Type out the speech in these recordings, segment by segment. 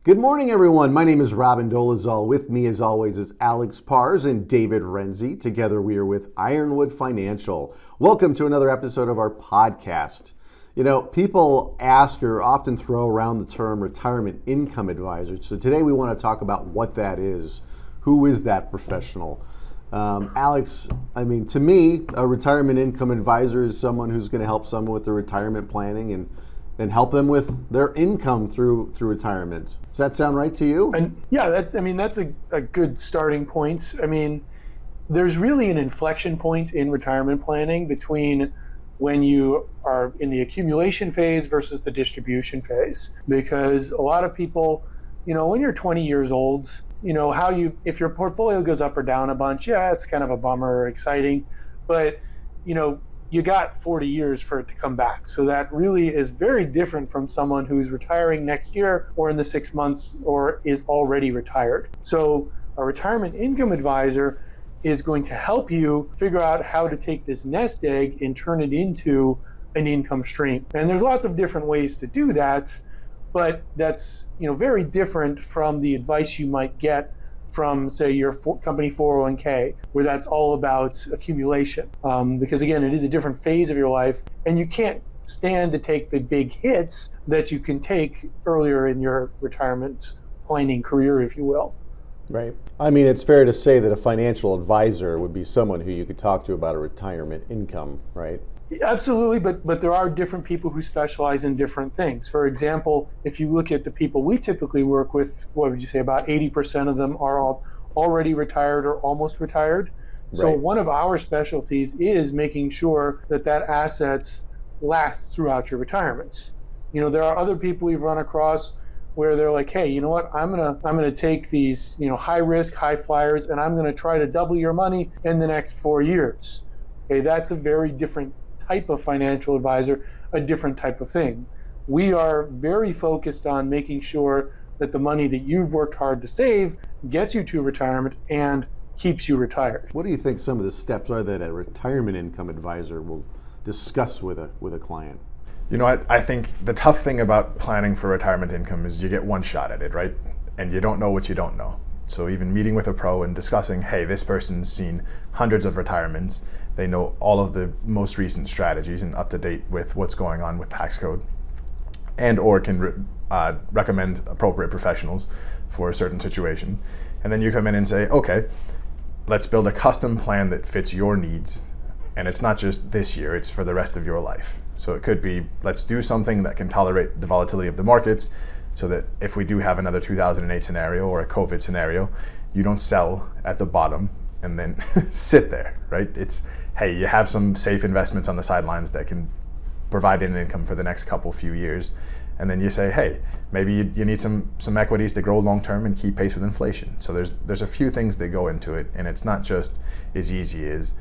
Good morning, everyone. My name is Robin Dolezal. With me, as always, is Alex Pars and David Renzi. Together, we are with Ironwood Financial. Welcome to another episode of our podcast. You know, people ask or often throw around the term retirement income advisor. So today we want to talk about what that is. Who is that professional? Alex, to me, a retirement income advisor is someone who's going to help someone with their retirement planning and help them with their income through retirement. Does that sound right to you? And yeah, that's a good starting point. There's really an inflection point in retirement planning between when you are in the accumulation phase versus the distribution phase. Because a lot of people, when you're 20 years old, if your portfolio goes up or down a bunch, yeah, it's kind of a bummer or exciting, but you got 40 years for it to come back. So that really is very different from someone who's retiring next year or in the 6 months or is already retired. So a retirement income advisor is going to help you figure out how to take this nest egg and turn it into an income stream. And there's lots of different ways to do that, but that's very different from the advice you might get from, say, your company 401k, where that's all about accumulation. Because again, it is a different phase of your life, and you can't stand to take the big hits that you can take earlier in your retirement planning career, if you will. Right. It's fair to say that a financial advisor would be someone who you could talk to about a retirement income, right? Absolutely, but there are different people who specialize in different things. For example, if you look at the people we typically work with, what would you say, about 80% of them are already retired or almost retired. So Right. One of our specialties is making sure that assets lasts throughout your retirements. There are other people we've run across where they're like, hey, you know what, I'm gonna take these high risk, high flyers, and I'm gonna try to double your money in the next 4 years. Okay, that's a very different type of financial advisor, a different type of thing. We are very focused on making sure that the money that you've worked hard to save gets you to retirement and keeps you retired. What do you think some of the steps are that a retirement income advisor will discuss with a client? I think the tough thing about planning for retirement income is you get one shot at it, right? And you don't know what you don't know. So even meeting with a pro and discussing, hey, this person's seen hundreds of retirements. They know all of the most recent strategies and up to date with what's going on with tax code, and or can recommend appropriate professionals for a certain situation. And then you come in and say, okay, let's build a custom plan that fits your needs. And it's not just this year, it's for the rest of your life. So it could be, let's do something that can tolerate the volatility of the markets, so that if we do have another 2008 scenario or a COVID scenario, you don't sell at the bottom and then sit there, right? It's, hey, you have some safe investments on the sidelines that can provide an income for the next few years. And then you say, hey, maybe you need some equities to grow long-term and keep pace with inflation. So there's a few things that go into it, and it's not just as easy as,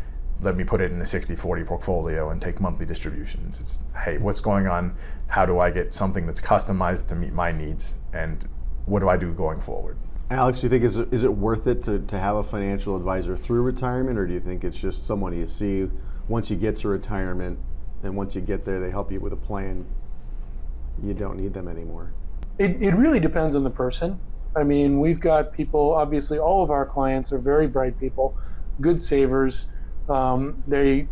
let me put it in a 60-40 portfolio and take monthly distributions. It's, hey, what's going on? How do I get something that's customized to meet my needs? And what do I do going forward? Alex, do you think is it worth it to have a financial advisor through retirement, or do you think it's just someone you see once you get to retirement, and once you get there, they help you with a plan, you don't need them anymore? It really depends on the person. We've got people, obviously all of our clients are very bright people, good savers. They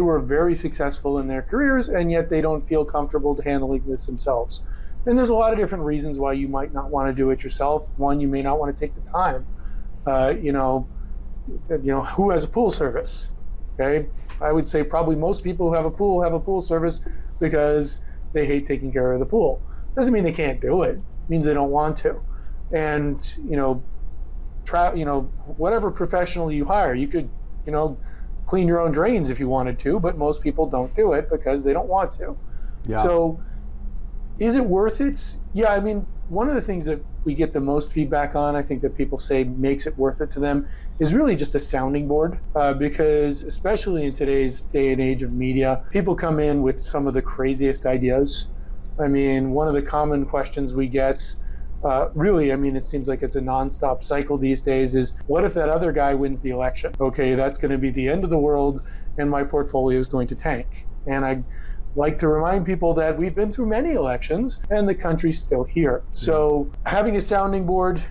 were very successful in their careers, and yet they don't feel comfortable handling this themselves. And there's a lot of different reasons why you might not want to do it yourself. One, you may not want to take the time. Who has a pool service? Okay, I would say probably most people who have a pool service because they hate taking care of the pool. Doesn't mean they can't do it. It means they don't want to. And whatever professional you hire, you could clean your own drains if you wanted to, but most people don't do it because they don't want to. Yeah. So is it worth it? Yeah, one of the things that we get the most feedback on, I think that people say makes it worth it to them, is really just a sounding board. Because especially in today's day and age of media, people come in with some of the craziest ideas. One of the common questions we get, it seems like it's a nonstop cycle these days, is what if that other guy wins the election? Okay, that's going to be the end of the world and my portfolio is going to tank. And like to remind people that we've been through many elections and the country's still here. So having a sounding board,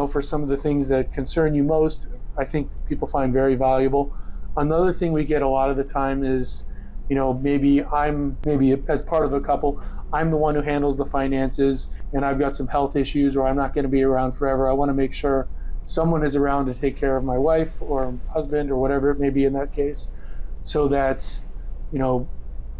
for some of the things that concern you most, I think people find very valuable. Another thing we get a lot of the time is, maybe as part of a couple, I'm the one who handles the finances and I've got some health issues or I'm not going to be around forever. I want to make sure someone is around to take care of my wife or husband or whatever it may be in that case, so that,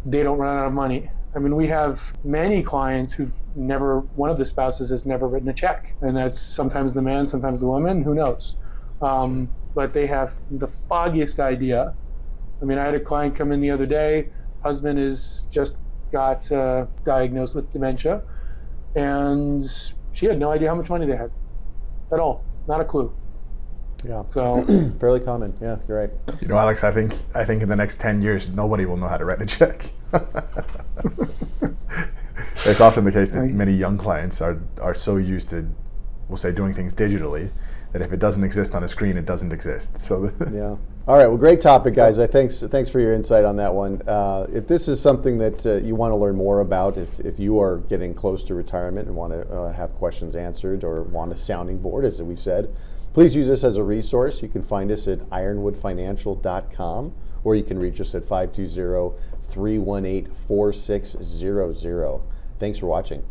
they don't run out of money. I mean, we have many clients one of the spouses has never written a check. And that's sometimes the man, sometimes the woman, who knows? But they have the foggiest idea. I mean, I had a client come in the other day, husband is just got diagnosed with dementia, and she had no idea how much money they had at all, not a clue. Yeah. So fairly common. Yeah, you're right. Alex, I think in the next 10 years, nobody will know how to write a check. It's often the case that many young clients are so used to, we'll say, doing things digitally, that if it doesn't exist on a screen, it doesn't exist. So yeah. All right. Well, great topic, guys. Thanks for your insight on that one. If this is something that you want to learn more about, if you are getting close to retirement and want to have questions answered or want a sounding board, as we said, please use this as a resource. You can find us at ironwoodfinancial.com, or you can reach us at 520-318-4600. Thanks for watching.